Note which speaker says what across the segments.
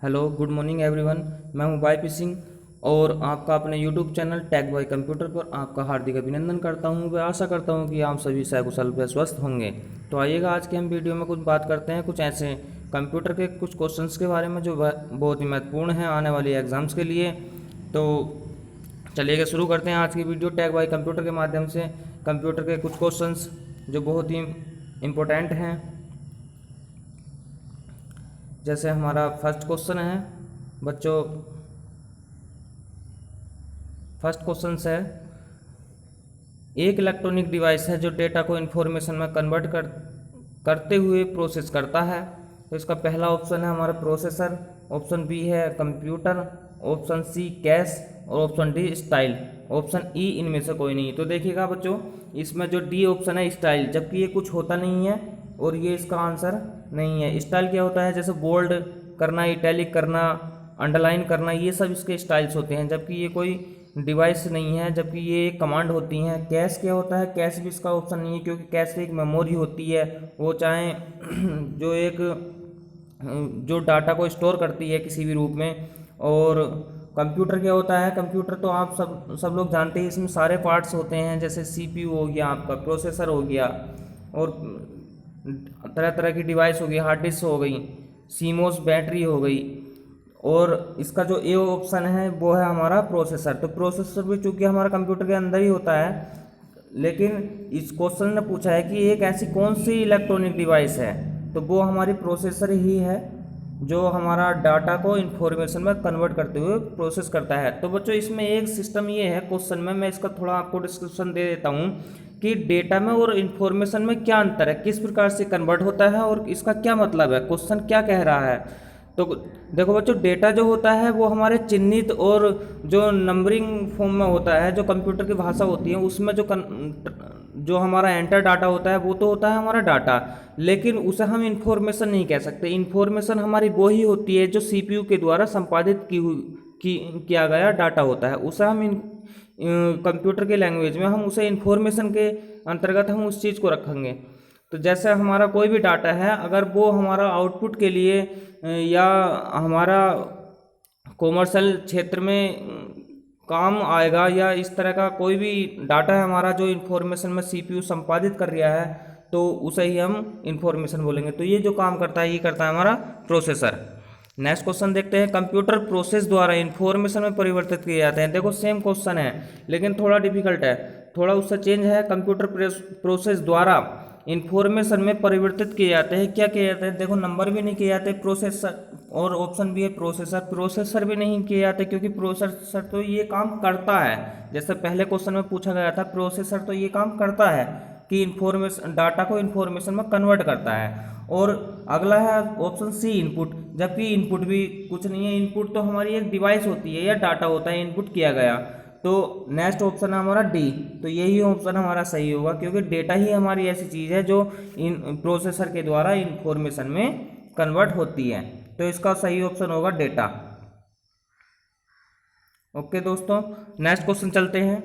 Speaker 1: Hello good morning everyone. मैं हूं Y P Singh और आपका अपने YouTube channel tech by computer पर आपका हार्दिक अभिनंदन करता हूं। मैं आशा करता हूं कि आप सभी सकुशल व स्वस्थ होंगे। तो आइएगा आज के हम वीडियो में कुछ बात करते हैं कुछ ऐसे कंप्यूटर के कुछ क्वेश्चंस के बारे में जो बहुत ही महत्वपूर्ण हैं आने वाली एग्ज़ाम्स के लिए। तो चलिएगा शुरू करते हैं आज की वीडियो टेक बाय कंप्यूटर के माध्यम से। कंप्यूटर के कुछ क्वेश्चंस जो बहुत ही इम्पोर्टेंट हैं। जैसे हमारा फर्स्ट क्वेश्चन है बच्चों, फर्स्ट क्वेश्चन है, एक इलेक्ट्रॉनिक डिवाइस है जो डेटा को इन्फॉर्मेशन में कन्वर्ट करते हुए प्रोसेस करता है। तो इसका पहला ऑप्शन है हमारा प्रोसेसर, ऑप्शन बी है कंप्यूटर, ऑप्शन सी कैश और option D style, option E इनमें से कोई नहीं। तो देखिएगा बच्चों, इसमें जो डी ऑप्शन है स्टाइल, जबकि ये कुछ होता नहीं है और ये इसका आंसर नहीं है। स्टाइल क्या होता है? जैसे बोल्ड करना, इटैलिक करना, अंडरलाइन करना, ये सब इसके स्टाइल्स होते हैं, जबकि ये कोई डिवाइस नहीं है, जबकि ये कमांड होती हैं। कैश क्या होता है? कैश भी इसका ऑप्शन नहीं है, क्योंकि कैश एक मेमोरी होती है, वो चाहे जो डाटा को स्टोर करती है किसी भी रूप में। और कंप्यूटर क्या होता है? कंप्यूटर तो आप सब लोग जानते हैं, इसमें सारे पार्ट्स होते हैं, जैसे सीपीयू हो गया, आपका प्रोसेसर हो गया, और तरह तरह की डिवाइस हो गई, हार्ड डिस्क हो गई, सीमोस बैटरी हो गई। और इसका जो ए ऑप्शन है वो है हमारा प्रोसेसर। तो प्रोसेसर भी चूंकि हमारा कंप्यूटर के अंदर ही होता है, लेकिन इस क्वेश्चन ने पूछा है कि एक ऐसी कौन सी इलेक्ट्रॉनिक डिवाइस है, तो वो हमारी प्रोसेसर ही है जो हमारा डाटा को इन्फॉर्मेशन में कन्वर्ट करते हुए प्रोसेस करता है। तो बच्चों इसमें एक सिस्टम ये है क्वेश्चन में, मैं इसका थोड़ा आपको डिस्क्रिप्शन दे देता हूँ कि डेटा में और इन्फॉर्मेशन में क्या अंतर है, किस प्रकार से कन्वर्ट होता है और इसका क्या मतलब है, क्वेश्चन क्या कह रहा है। तो देखो बच्चों, डेटा जो होता है वो हमारे चिन्हित और जो नंबरिंग फॉर्म में होता है, जो कंप्यूटर की भाषा होती है उसमें जो हमारा एंटर डाटा होता है वो तो होता है हमारा डाटा, लेकिन उसे हम इंफॉर्मेशन नहीं कह सकते। इंफॉर्मेशन हमारी वो ही होती है जो सीपीयू के द्वारा संपादित किया गया डाटा होता है, उसे हम कंप्यूटर के लैंग्वेज में हम उसे इंफॉर्मेशन के अंतर्गत हम उस चीज़ को रखेंगे। तो जैसे हमारा कोई भी डाटा है, अगर वो हमारा आउटपुट के लिए या हमारा कॉमर्शियल क्षेत्र में काम आएगा, या इस तरह का कोई भी डाटा है हमारा जो इन्फॉर्मेशन में सीपीयू संपादित कर रहा है, तो उसे ही हम इन्फॉर्मेशन बोलेंगे। तो ये जो काम करता है ये करता है हमारा प्रोसेसर। नेक्स्ट क्वेश्चन देखते हैं, कंप्यूटर प्रोसेस द्वारा इन्फॉर्मेशन में परिवर्तित किए जाते हैं। देखो सेम क्वेश्चन है लेकिन थोड़ा डिफिकल्ट है, थोड़ा उससे चेंज है। कंप्यूटर प्रोसेस द्वारा इन्फॉर्मेशन में परिवर्तित किए जाते हैं। क्या किए जाते हैं? देखो नंबर भी नहीं किए जाते प्रोसेसर, और ऑप्शन भी है प्रोसेसर। प्रोसेसर भी नहीं किए जाते क्योंकि प्रोसेसर तो ये काम करता है, जैसे पहले क्वेश्चन में पूछा गया था, प्रोसेसर तो ये काम करता है कि इन्फॉर्मेशन डाटा को इन्फॉर्मेशन में कन्वर्ट करता है। और अगला है ऑप्शन सी इनपुट, जबकि इनपुट भी कुछ नहीं है। इनपुट तो हमारी एक डिवाइस होती है या डाटा होता है इनपुट किया गया। तो नेक्स्ट ऑप्शन है हमारा डी। तो यही ऑप्शन हमारा सही होगा, क्योंकि डेटा ही हमारी ऐसी चीज़ है जो इन प्रोसेसर के द्वारा इंफॉर्मेशन में कन्वर्ट होती है। तो इसका सही ऑप्शन होगा डेटा। ओके दोस्तों, नेक्स्ट क्वेश्चन चलते हैं।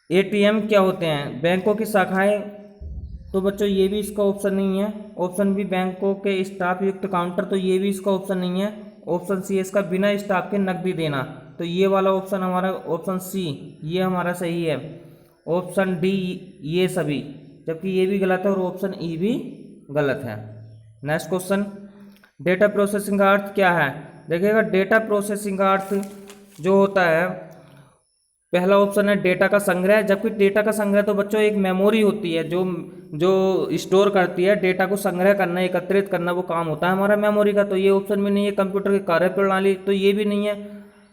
Speaker 1: एटीएम क्या होते हैं? बैंकों की शाखाएं। तो बच्चों ये भी इसका ऑप्शन नहीं है। ऑप्शन बी बैंकों के स्टाफ युक्त काउंटर, तो ये भी इसका ऑप्शन नहीं है। ऑप्शन सी इसका बिना स्टाफ के नकदी देना, तो ये वाला ऑप्शन हमारा ऑप्शन सी ये हमारा सही है। ऑप्शन डी ये सभी, जबकि ये भी गलत है, और ऑप्शन ई भी गलत है। नेक्स्ट क्वेश्चन, डेटा प्रोसेसिंग का अर्थ क्या है? देखिएगा डेटा प्रोसेसिंग का अर्थ जो होता है, पहला ऑप्शन है डेटा का संग्रह, जबकि डेटा का संग्रह तो बच्चों एक मेमोरी होती है जो जो स्टोर करती है डेटा को, संग्रह करना, एकत्रित करना, वो काम होता है हमारा मेमोरी का। तो ये ऑप्शन भी नहीं है। कंप्यूटर की कार्यप्रणाली, तो ये भी नहीं है।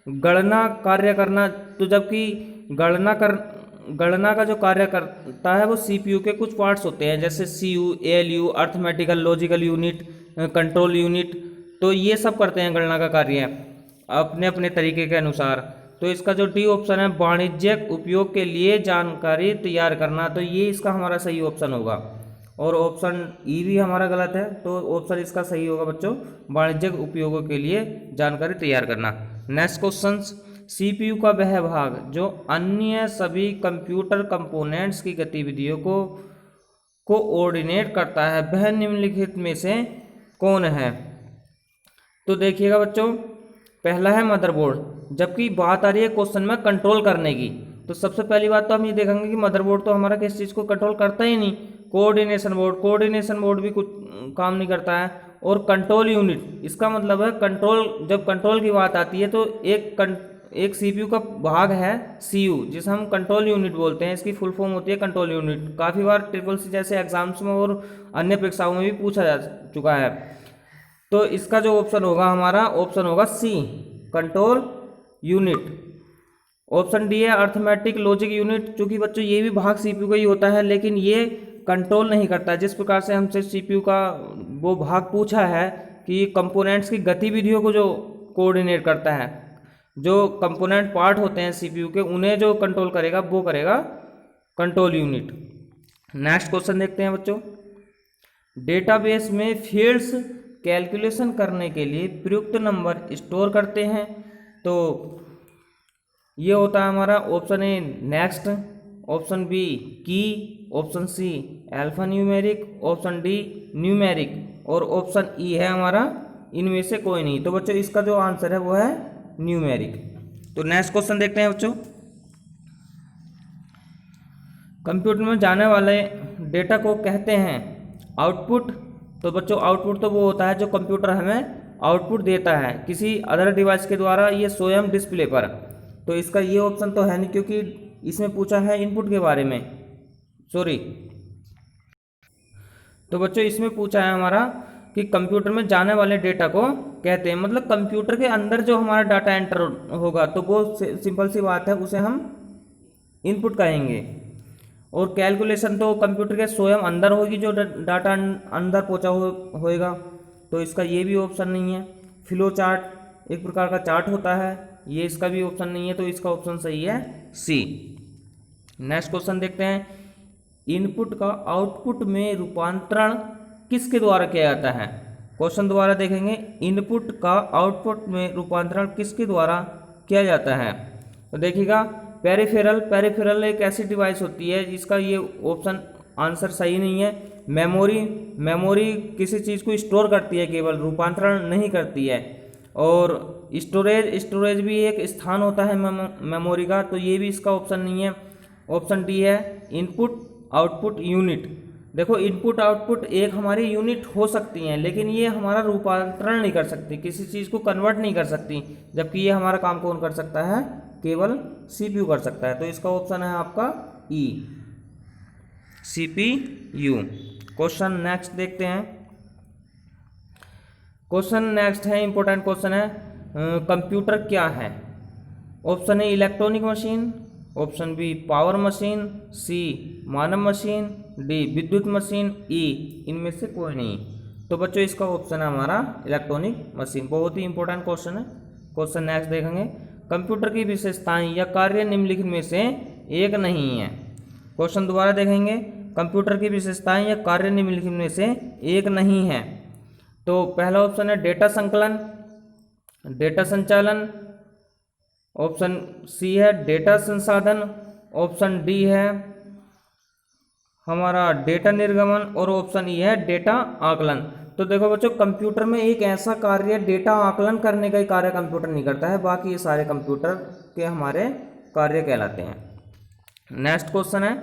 Speaker 1: गणना कार्य करना, तो जबकि गणना का जो कार्य करता है वो सीपीयू के कुछ पार्ट्स होते हैं, जैसे CU, ALU, arithmetical logical unit, control unit, तो ये सब करते हैं गणना का कार्य अपने अपने तरीके के अनुसार। तो इसका जो डी ऑप्शन है वाणिज्यिक उपयोग के लिए जानकारी तैयार करना, तो ये इसका हमारा सही ऑप्शन होगा। और ऑप्शन ई भी हमारा गलत है, तो ऑप्शन इसका सही होगा बच्चों वाणिज्यिक उपयोगों के लिए जानकारी तैयार करना। नेक्स्ट क्वेश्चन, सीपीयू का वह भाग जो अन्य सभी कंप्यूटर कंपोनेंट्स की गतिविधियों को कोऑर्डिनेट करता है, वह निम्नलिखित में से कौन है? तो देखिएगा बच्चों, पहला है मदरबोर्ड, जबकि बात आ रही है क्वेश्चन में कंट्रोल करने की। तो सबसे पहली बात तो हम ये देखेंगे कि मदरबोर्ड तो हमारा किस चीज़ को कंट्रोल करता ही नहीं। कोऑर्डिनेशन बोर्ड भी कुछ काम नहीं करता है। और कंट्रोल यूनिट, इसका मतलब है कंट्रोल, जब कंट्रोल की बात आती है तो एक सीपीयू का भाग है सीयू, जिसे हम कंट्रोल यूनिट बोलते हैं। इसकी फुल फॉर्म होती है कंट्रोल यूनिट। काफ़ी बार ट्रिपल सी जैसे एग्जाम्स में और अन्य परीक्षाओं में भी पूछा जा चुका है। तो इसका जो ऑप्शन होगा हमारा, ऑप्शन होगा सी, कंट्रोल यूनिट। ऑप्शन डी है अर्थमेटिक लॉजिक यूनिट। चूंकि बच्चों ये भी भाग सीपीयू का ही होता है, लेकिन ये कंट्रोल नहीं करता है। जिस प्रकार से हमसे सीपीयू का वो भाग पूछा है कि कंपोनेंट्स की गतिविधियों को जो कोऑर्डिनेट करता है, जो कंपोनेंट पार्ट होते हैं सीपीयू के, उन्हें जो कंट्रोल करेगा वो करेगा कंट्रोल यूनिट। नेक्स्ट क्वेश्चन देखते हैं बच्चों। डेटाबेस में फील्ड्स कैलकुलेशन करने के लिए प्रयुक्त नंबर स्टोर करते हैं। तो ये होता है हमारा option A next, option B key, option C alphanumeric, option D numeric और ऑप्शन ई है हमारा इनमें से कोई नहीं। तो बच्चों इसका जो आंसर है वो है न्यूमेरिक। तो नेक्स्ट क्वेश्चन देखते हैं बच्चों। कंप्यूटर में जाने वाले डेटा को कहते हैं आउटपुट। तो बच्चों आउटपुट तो वो होता है जो कंप्यूटर हमें आउटपुट देता है किसी अदर डिवाइस के द्वारा, ये स्वयं डिस्प्ले पर। तो इसका ये ऑप्शन तो है नहीं, क्योंकि इसमें पूछा है इनपुट के बारे में, सॉरी। तो बच्चों इसमें पूछा है हमारा कि कंप्यूटर में जाने वाले डेटा को कहते हैं, मतलब कंप्यूटर के अंदर जो हमारा डाटा एंटर होगा तो वो सिंपल सी बात है, उसे हम इनपुट कहेंगे। और कैलकुलेशन तो कंप्यूटर के स्वयं अंदर होगी, जो डाटा अंदर पहुंचा होएगा। तो इसका ये भी ऑप्शन नहीं है। फ्लो चार्ट एक प्रकार का चार्ट होता है, ये इसका भी ऑप्शन नहीं है। तो इसका ऑप्शन सही है सी। नेक्स्ट क्वेश्चन देखते हैं। इनपुट का आउटपुट में रूपांतरण किसके द्वारा किया जाता है? क्वेश्चन दोबारा देखेंगे। इनपुट का आउटपुट में रूपांतरण किसके द्वारा किया जाता है? तो देखिएगा पेरिफेरल एक ऐसी डिवाइस होती है जिसका ये ऑप्शन आंसर सही नहीं है। मेमोरी किसी चीज़ को स्टोर करती है, केवल रूपांतरण नहीं करती है। और स्टोरेज भी एक स्थान होता है मेमोरी का, तो ये भी इसका ऑप्शन नहीं है। ऑप्शन डी है इनपुट आउटपुट यूनिट। देखो इनपुट आउटपुट एक हमारी यूनिट हो सकती हैं, लेकिन ये हमारा रूपांतरण नहीं कर सकती, किसी चीज़ को कन्वर्ट नहीं कर सकती, जबकि ये हमारा काम कौन कर सकता है? केवल सीपीयू कर सकता है। तो इसका ऑप्शन है आपका ई, सीपीयू। क्वेश्चन नेक्स्ट देखते हैं। क्वेश्चन नेक्स्ट है, इंपॉर्टेंट क्वेश्चन है। कंप्यूटर क्या है? Option A electronic machine, option B power machine, C मानव मशीन, डी विद्युत मशीन, ई इनमें से कोई नहीं। तो बच्चों इसका ऑप्शन है हमारा इलेक्ट्रॉनिक मशीन। बहुत ही इंपॉर्टेंट क्वेश्चन है। क्वेश्चन नेक्स्ट देखेंगे। कंप्यूटर की विशेषताएं या कार्य निम्नलिखित में से एक नहीं है। क्वेश्चन दोबारा देखेंगे। कंप्यूटर की विशेषताएं या कार्य निम्नलिखित में से एक नहीं है। तो पहला ऑप्शन है डेटा संकलन, डेटा संचालन, ऑप्शन सी है डेटा संसाधन, ऑप्शन डी है हमारा डेटा निर्गमन और ऑप्शन ई है डेटा आकलन। तो देखो बच्चों, कंप्यूटर में एक ऐसा कार्य डेटा आकलन करने का ही कार्य कंप्यूटर नहीं करता है, बाकी ये सारे कंप्यूटर के हमारे कार्य कहलाते हैं। नेक्स्ट क्वेश्चन है,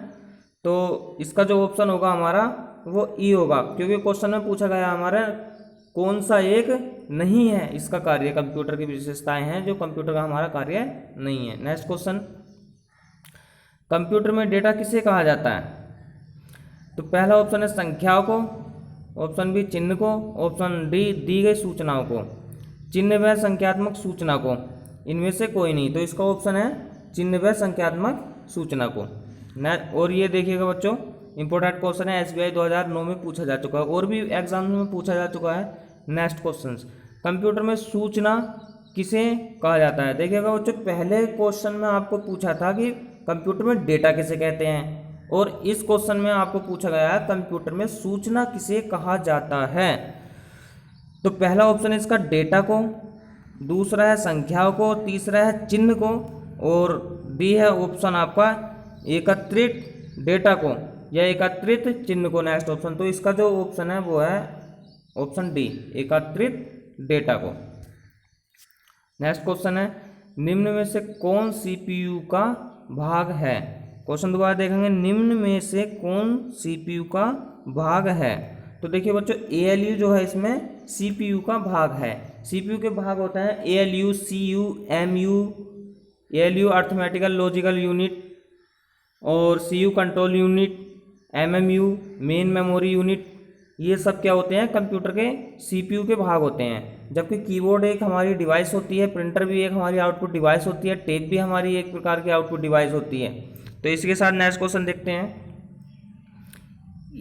Speaker 1: तो इसका जो ऑप्शन होगा हमारा वो ई होगा, क्योंकि क्वेश्चन में पूछा गया हमारा कौन सा एक नहीं है इसका कार्य, कंप्यूटर की विशेषताएं हैं जो कंप्यूटर का हमारा कार्य नहीं है। नेक्स्ट क्वेश्चन, कंप्यूटर में डेटा किसे कहा जाता है? तो पहला ऑप्शन है संख्याओं को, ऑप्शन बी चिन्ह को, ऑप्शन डी दी गई सूचनाओं को। चिन्ह व संख्यात्मक सूचना को, इनमें से कोई नहीं। तो इसका ऑप्शन है चिन्ह व संख्यात्मक सूचना को। और ये देखिएगा बच्चों, इंपॉर्टेंट क्वेश्चन है, SBI 2009 में पूछा जा चुका है और भी एग्जाम में पूछा जा चुका है। नेक्स्ट क्वेश्चन, कंप्यूटर में सूचना किसे कहा जाता है? देखिएगा बच्चों, पहले क्वेश्चन में आपको पूछा था कि कंप्यूटर में डेटा किसे कहते हैं, और इस क्वेश्चन में आपको पूछा गया है कंप्यूटर में सूचना किसे कहा जाता है। तो पहला ऑप्शन है इसका डेटा को, दूसरा है संख्याओं को, तीसरा है चिन्ह को, और डी है ऑप्शन आपका एकत्रित डेटा को या एकत्रित चिन्ह को। नेक्स्ट ऑप्शन, तो इसका जो ऑप्शन है वो है ऑप्शन डी, एकत्रित डेटा को। नेक्स्ट क्वेश्चन है, निम्न में से कौन सीपीयू का भाग है। क्वेश्चन दोबारा देखेंगे, निम्न में से कौन सीपीयू का भाग है। तो देखिए बच्चों, एएलयू जो है इसमें सीपीयू का भाग है। सीपीयू के भाग होते हैं ALU, CU, MU. ALU arithmetical logical unit, और CU control unit, MMU main memory unit. ये सब क्या होते हैं, कंप्यूटर के सीपीयू के भाग होते हैं। जबकि कीबोर्ड एक हमारी डिवाइस होती है, प्रिंटर भी एक हमारी आउटपुट डिवाइस होती है, टेप भी हमारी एक प्रकार की आउटपुट डिवाइस होती है। तो इसके साथ नेक्स्ट क्वेश्चन देखते हैं,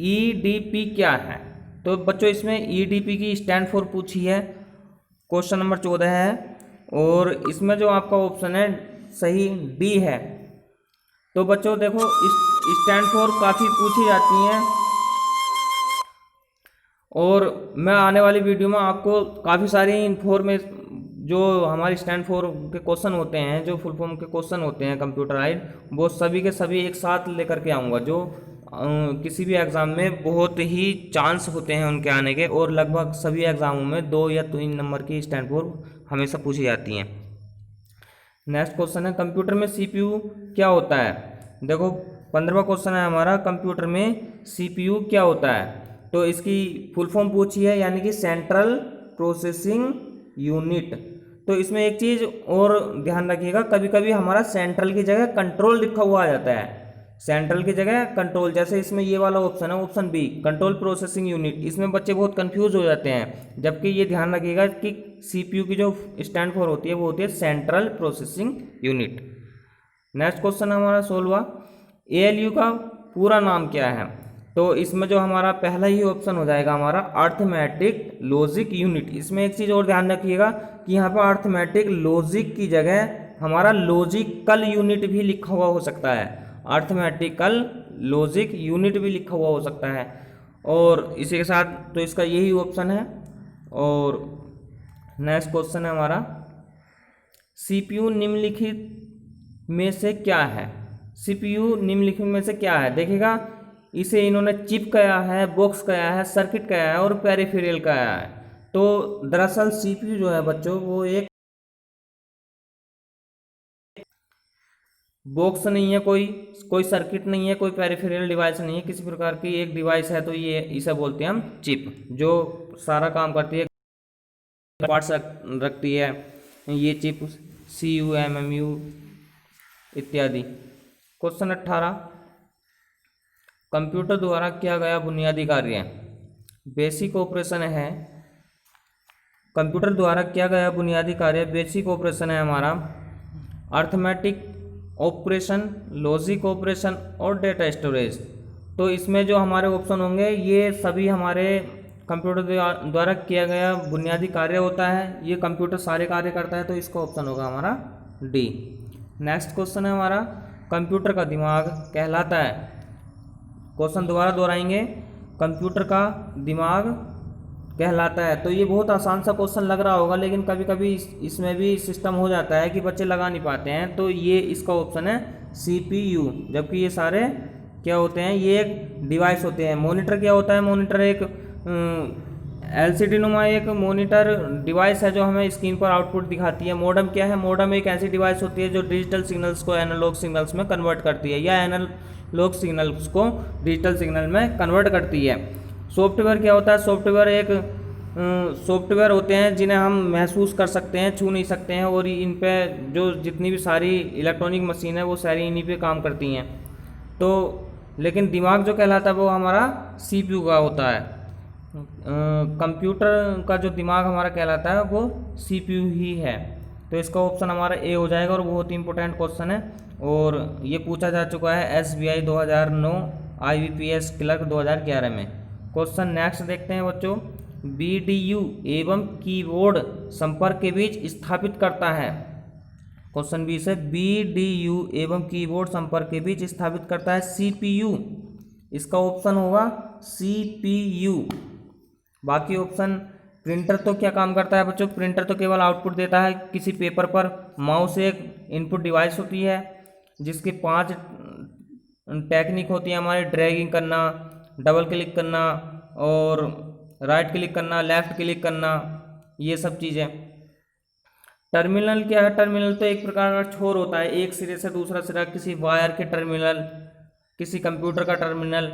Speaker 1: ईडीपी क्या है। तो बच्चों इसमें ईडीपी की स्टैंड फॉर पूछी है, क्वेश्चन नंबर 14 है, और इसमें जो आपका ऑप्शन है सही डी है। तो बच्चों देखो, इस स्टैंड फॉर काफ़ी पूछी जाती हैं, और मैं आने वाली वीडियो में आपको काफ़ी सारी इन्फॉर्मेशन, जो हमारी स्टैंड फॉर के क्वेश्चन होते हैं, जो फुल फॉर्म के क्वेश्चन होते हैं कंप्यूटराइज, वो सभी के सभी एक साथ लेकर के आऊँगा, जो किसी भी एग्ज़ाम में बहुत ही चांस होते हैं उनके आने के, और लगभग सभी एग्ज़ामों में 2 या 3 नंबर की स्टैंड फॉर हमेशा पूछी जाती हैं। नेक्स्ट क्वेश्चन है, कंप्यूटर में सीपीयू क्या होता है। देखो 15वां क्वेश्चन है हमारा, कंप्यूटर में सीपीयू क्या होता है। तो इसकी फुल फॉर्म पूछी है, यानी कि सेंट्रल प्रोसेसिंग यूनिट। तो इसमें एक चीज़ और ध्यान रखिएगा, कभी कभी हमारा सेंट्रल की जगह कंट्रोल लिखा हुआ आ जाता है, सेंट्रल की जगह कंट्रोल। जैसे इसमें ये वाला ऑप्शन है, option B, control processing unit. इसमें बच्चे बहुत कंफ्यूज हो जाते हैं, जबकि ये ध्यान रखिएगा कि सीपीयू की जो स्टैंड फॉर होती है वो होती है central processing unit. Next question हमारा 16वां, एएलयू का पूरा नाम क्या है। तो इसमें जो हमारा पहला ही ऑप्शन हो जाएगा हमारा अर्थमेटिक लॉजिक यूनिट। इसमें एक चीज़ और ध्यान रखिएगा कि यहाँ पर अर्थमेटिक लॉजिक की जगह हमारा लॉजिकल यूनिट भी लिखा हुआ हो सकता है, अर्थमेटिकल लॉजिक यूनिट भी लिखा हुआ हो सकता है। और इसी के साथ तो इसका यही ऑप्शन है। और नेक्स्ट क्वेश्चन है हमारा, सीपीयू निम्नलिखित में से क्या है। सीपीयू निम्नलिखित में से क्या है, देखिएगा इसे इन्होंने चिप कहा है, बॉक्स कहा है, सर्किट कहा है, और पेरिफेरल कहा है। तो दरअसल सीपीयू जो है बच्चों, वो एक बॉक्स नहीं है, कोई सर्किट नहीं है, कोई पेरिफेरल डिवाइस नहीं है, किसी प्रकार की एक डिवाइस है। तो ये इसे बोलते हैं हम चिप, जो सारा काम करती है, पार्ट्स रखती है ये चिप, सीयू, एमएमयू इत्यादि। क्वेश्चन 18, कंप्यूटर द्वारा किया गया बुनियादी कार्य। बेसिक ऑपरेशन है, कंप्यूटर द्वारा किया गया बुनियादी कार्य बेसिक ऑपरेशन है हमारा, अर्थमेटिक ऑपरेशन, लॉजिक ऑपरेशन और डेटा स्टोरेज। तो इसमें जो हमारे ऑप्शन होंगे ये सभी हमारे कंप्यूटर द्वारा किया गया बुनियादी कार्य होता है। ये कंप्यूटर सारे कार्य करता है, तो इसका ऑप्शन होगा हमारा डी। नेक्स्ट क्वेश्चन है हमारा, कंप्यूटर का दिमाग कहलाता है। क्वेश्चन दोबारा दोहराएंगे, कंप्यूटर का दिमाग कहलाता है। तो ये बहुत आसान सा क्वेश्चन लग रहा होगा, लेकिन कभी कभी इसमें भी सिस्टम हो जाता है कि बच्चे लगा नहीं पाते हैं। तो ये इसका ऑप्शन है सीपीयू, जबकि ये सारे क्या होते हैं, ये एक डिवाइस होते हैं। मॉनिटर क्या होता है, मॉनिटर एक एलसीडी नुमा एक मॉनिटर डिवाइस है जो हमें स्क्रीन पर आउटपुट दिखाती है। मॉडम क्या है, मॉडम एक ऐसी डिवाइस होती है जो डिजिटल सिग्नल्स को एनालॉग सिग्नल्स में कन्वर्ट करती है, या एनालॉग सिग्नल्स को डिजिटल सिग्नल में कन्वर्ट करती है। सॉफ्टवेयर क्या होता है, सॉफ्टवेयर एक सॉफ्टवेयर होते हैं जिन्हें हम महसूस कर सकते हैं, छू नहीं सकते हैं, और इन पे जो जितनी भी सारी इलेक्ट्रॉनिक मशीन है वो सारी इन्हीं पे काम करती हैं। तो लेकिन दिमाग जो कहलाता है वो हमारा सीपीयू का होता है। कंप्यूटर का जो दिमाग हमारा कहलाता है वो सीपीयू ही है। तो इसका ऑप्शन हमारा ए हो जाएगा, और बहुत ही इंपॉर्टेंट क्वेश्चन है, और ये पूछा जा चुका है एसबीआई 2009, आईबीपीएस क्लर्क 2011 में। क्वेश्चन नेक्स्ट देखते हैं बच्चों, बीडीयू एवं कीबोर्ड संपर्क के बीच स्थापित करता है। क्वेश्चन 20 है, बीडीयू एवं कीबोर्ड संपर्क के बीच स्थापित करता है सीपीयू। इसका ऑप्शन होगा सीपीयू। बाकी ऑप्शन, प्रिंटर तो क्या काम करता है बच्चों, प्रिंटर तो केवल आउटपुट देता है किसी पेपर पर। माउस एक इनपुट डिवाइस होती है जिसकी 5 टेक्निक होती है हमारे, ड्रैगिंग करना, डबल क्लिक करना, और राइट क्लिक करना, लेफ्ट क्लिक करना, ये सब चीज़ें। टर्मिनल क्या है? टर्मिनल तो एक प्रकार का छोर होता है, एक सिरे से दूसरा सिरा, किसी वायर के टर्मिनल, किसी कंप्यूटर का टर्मिनल,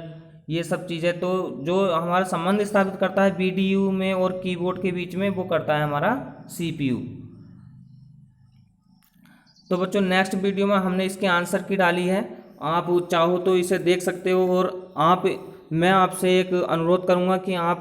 Speaker 1: ये सब चीज़ें। तो जो हमारा संबंध स्थापित करता है बीडीयू में और कीबोर्ड के बीच में, वो करता है हमारा सीपीयू। तो बच्चों नेक्स्ट वीडियो में हमने इसके आंसर की डाली है, आप चाहो तो इसे देख सकते हो। और मैं आपसे एक अनुरोध करूंगा कि आप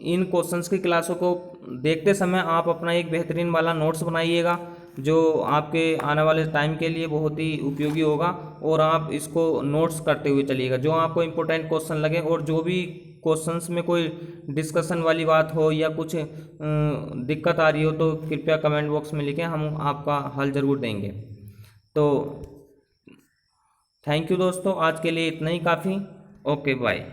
Speaker 1: इन क्वेश्चंस की क्लासों को देखते समय आप अपना एक बेहतरीन वाला नोट्स बनाइएगा, जो आपके आने वाले टाइम के लिए बहुत ही उपयोगी होगा। और आप इसको नोट्स करते हुए चलिएगा, जो आपको इम्पोर्टेंट क्वेश्चन लगे, और जो भी क्वेश्चंस में कोई डिस्कशन वाली बात हो या कुछ दिक्कत आ रही हो, तो कृपया कमेंट बॉक्स में लिखें, हम आपका हल ज़रूर देंगे। तो थैंक यू दोस्तों, आज के लिए इतना ही काफ़ी। Okay bye.